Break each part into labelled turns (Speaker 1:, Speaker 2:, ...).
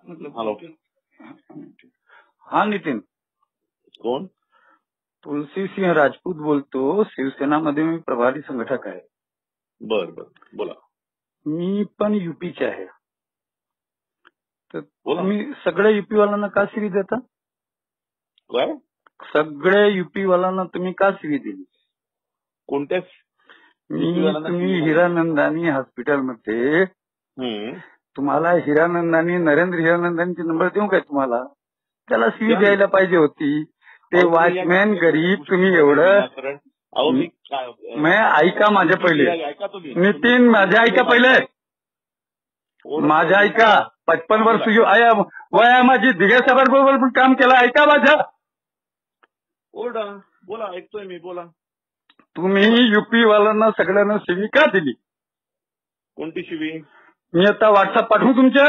Speaker 1: Hello.
Speaker 2: हा नितीन,
Speaker 1: कोण?
Speaker 2: तुलसी सिंह राजपूत बोलतो. शिवसेना मध्ये मी प्रभारी संघटक आहे.
Speaker 1: बर बर, बोला.
Speaker 2: मी पण युपीचे आहे. तर
Speaker 1: बोला.
Speaker 2: तुम्ही सगळ्या युपी वाल्यांना का शिवी देता?
Speaker 1: काय?
Speaker 2: सगळ्या युपी वाल्यांना तुम्ही का शिवी दिली?
Speaker 1: कोणत्या?
Speaker 2: तुम्ही हिरानंदानी हॉस्पिटलमध्ये तुम्हाला हिरानंदानी नरेंद्र हिरानंदानीचे नंबर देऊ काय तुम्हाला? त्याला शिवी द्यायला पाहिजे होती. ते वॉचमॅन गरीब, तुम्ही एवढं. मैं ऐका माझ्या पहिले नितीन, माझ्या ऐका पहिले, माझ्या ऐका. 55 वर्ष वय माझी दिघे साहेबांबरोबर पण काम केलं. ऐका माझ्या.
Speaker 1: ओरडा, बोला, ऐकतोय मी, बोला.
Speaker 2: तुम्ही युपी वाल्यांना सगळ्यांना शिवी का दिली?
Speaker 1: कोणती शिवी?
Speaker 2: मी आता व्हॉट्सअप पाठवू तुमच्या?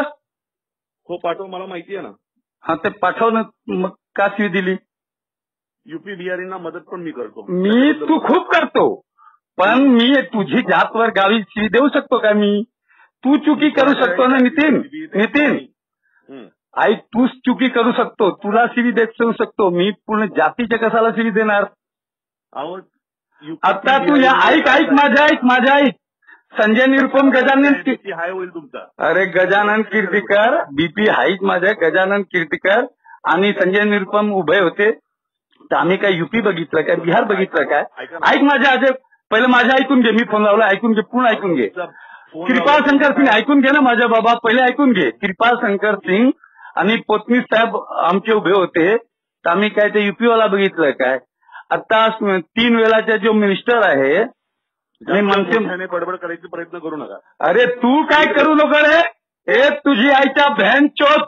Speaker 1: हो पाठव, मला माहिती आहे ना.
Speaker 2: हा, ते पाठवणं. मग का शिवी दिली?
Speaker 1: युपी बिहारींना मदत पण मी करतो.
Speaker 2: मी तू खूप करतो, पण मी तुझी जातवर गावी शिवी देऊ शकतो का? मी तू चुकी करू शकतो ना नितीन. नितीन आई, तूच चुकी करू शकतो. तुला शिवी देऊ शकतो, मी पूर्ण जातीच्या कसाला शिवी देणार? आता तू या ऐक माझ्या ऐक. संजय निरुपम गजानन
Speaker 1: हाय होईल तुमचा.
Speaker 2: अरे गजानन कीर्तिकर, बीपी हाईट माझ्या. गजानन कीर्तिकर आणि संजय निरुपम उभे होते. तर आम्ही काय युपी बघितलं काय, बिहार बघितलं काय? ऐक माझ्या आधी पहिले माझ्या ऐकून घे. मी फोन लावला, ऐकून घे, पूर्ण ऐकून घे. कृपाल शंकर सिंग ऐकून घे ना माझ्या बाबा, पहिले ऐकून घे. कृपाल शंकर सिंग आणि पोतनीस साहेब आमचे उभे होते. तर आम्ही काय ते युपी वाला बघितलं काय? आता 3 वेळाचा जो मिनिस्टर आहे
Speaker 1: मनसे बडबड करायचा प्रयत्न करू नका.
Speaker 2: अरे तू काय करू नको रे. हे तुझी आईच्या बहन चोत,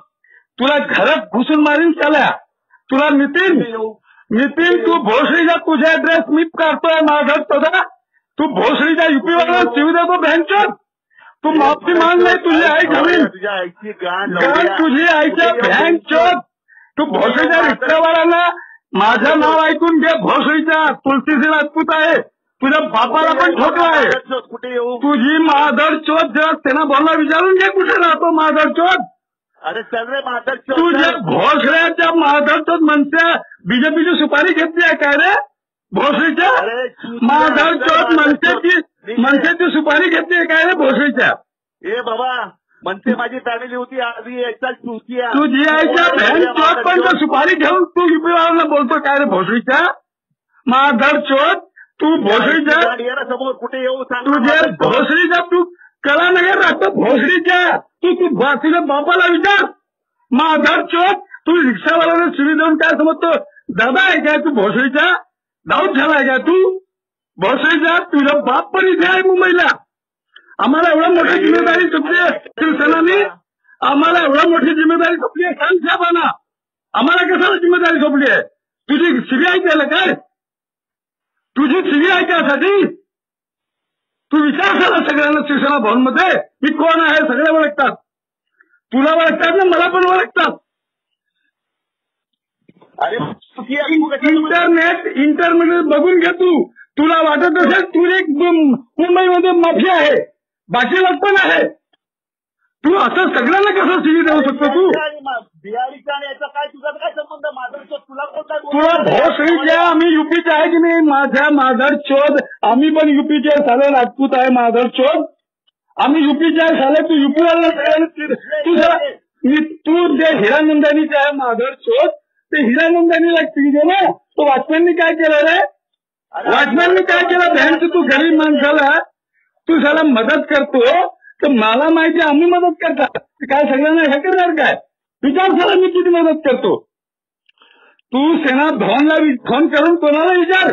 Speaker 2: तुला घरात घुसून मारीन त्याला. तुला नितीन तू भोसडीचा तुझा ऍड्रेस मी काढतोय माझा तसा. तू भोसडीच्या युपी वाला शिवी देतो बहन चोत. तू माफी माग नाही, तुझी आई घालीन.
Speaker 1: तुझ्या आईची गाण
Speaker 2: तुझी आईच्या बहन चोत. तू भोसडीच्या रिक्षावाल्यांना माझं नाव ऐकून घे. भोसडीचा तुलसी सिंह राजपूत आहे. तुझ्या बापाला पण ठोकला आहे.
Speaker 1: कुठे येऊ?
Speaker 2: तुझी माधर चोत जर त्यांना बोलला विचारून घे कुठे राहतो माधर चोत.
Speaker 1: अरे सगळे माधर चोत.
Speaker 2: तुझ्या भोसड्याच्या माधर चोत म्हणत्या बीजेपीची सुपारी घेतली आहे काय रे? भोसडीच्या माधर चोत मनसेची सुपारी घेतली आहे काय रे भोसडीच्या?
Speaker 1: ए बाबा, मनसे माझी फॅमिली होती, आधी एकदा
Speaker 2: तुझी आईच्या बहन चोत पण सुपारी घेऊन तू युपी वाल्यांना बोलतो काय रे भोसडीच्या? माधर चोत तू भोसडीच्या
Speaker 1: समोर कुठे येऊ सांग?
Speaker 2: तुझ्या भोसडीच्या तू कलानगर राहतो. भोसडीच्या तू तुझ्या बापाला विचार. माधर चोत तू रिक्षावाल्याला शिवी देऊन काय समजतो? दादा आहे काय तू भोसडीचा? दाऊद झालाय का तू भोसडीचा? तुझा बाप पण इथे आहे मुंबईला. आम्हाला एवढा मोठी जिम्मेदारी सोपली आहे शिवसेनानी. आम्हाला एवढा मोठी जिम्मेदारी सोपली आहे. सांग साहेबांना आम्हाला कशाला जिम्मेदारी सोपली आहे? तुझी शिवी ऐकायला काय? तुझी शिवी ऐकायसाठी तू विचार करा सगळ्यांना शिवसेना भवन मध्ये मी कोण आहे सगळे ओळखतात. तुला ओळखतात ना, मला पण ओळखतात.
Speaker 1: अरे
Speaker 2: इंटरनेट बघून घे तू. तुला वाटत असेल तू एक मुंबईमध्ये माफिया आहे, बाकी लोक पण आहे. तू असं सगळ्यांना कसं शिवी देऊ शकतो? तू
Speaker 1: बिहारीचा आणि याचा काय तुझा काय संबंध? माझा तुला कोणता?
Speaker 2: तुला भोसडीच्या आम्ही युपीचे आहे की नाही? माझ्या माधर चोद आम्ही पण युपीचे साले राजपूत आहे. माधर चोद आम्ही युपीचे आहे साले. तू युपीवाला तू जे हिरानंदानीचे आहे माधर चोद, ते हिरानंदानीला शिवी दे ना. तो वॉचमॅननी काय केलं रे? वॉचमॅननी काय केलं? बँक तू गरीब माणसाला तू साला मदत करतो. तर मला माहिती आम्ही मदत करतात काय सगळ्यांना हे करणार काय? विचार झाला मी किती मदत करतो. तू सेना भवनला फोन करून कोणाला विचार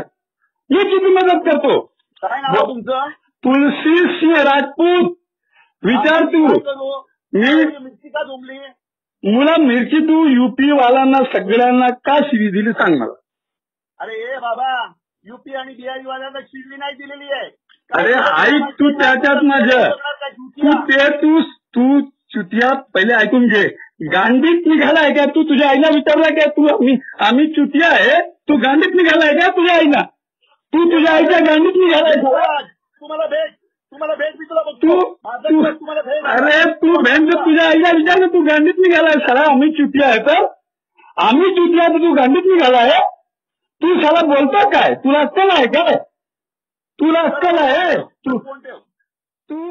Speaker 2: मी किती मदत करतो.
Speaker 1: काय नाव तुमचं?
Speaker 2: तुलसी सिंह राजपूत. विचार तू.
Speaker 1: मिरची का झोंबली?
Speaker 2: मुला मिरची तू युपी वाल्यांना सगळ्यांना का शिवी दिली सांग मला.
Speaker 1: अरे ए बाबा, युपी आणि बिहारी वाल्यांना शिवी नाही दिलेली आहे.
Speaker 2: अरे ऐक तू त्याच्यात माझं तू चुतिया पहिले ऐकून घे. गांडीत निघालाय का तू? तुझ्या आईला विचारला का तू? आम्ही चुतिया आहे. तू गांडीत निघालाय का तुझ्या आईला? तू तुझ्या आईच्या गांडीत निघालाय.
Speaker 1: तुम्हाला भेट तुम्हाला भेट मी तुला
Speaker 2: तू
Speaker 1: बघतो माझा
Speaker 2: तू
Speaker 1: दिवस तुम्हाला भेट
Speaker 2: अरे तू बँक तुझ्या आईला विचार ना, तू गांडीत निघालाय साला. आम्ही चुटल्या आहे तर आम्ही चुटल्या तर तू गांडीत निघालाय. तू साला बोलतो काय? तुला अक्कल आहे काय? तुला अक्कल आहे?
Speaker 1: फोन ठेव.
Speaker 2: तू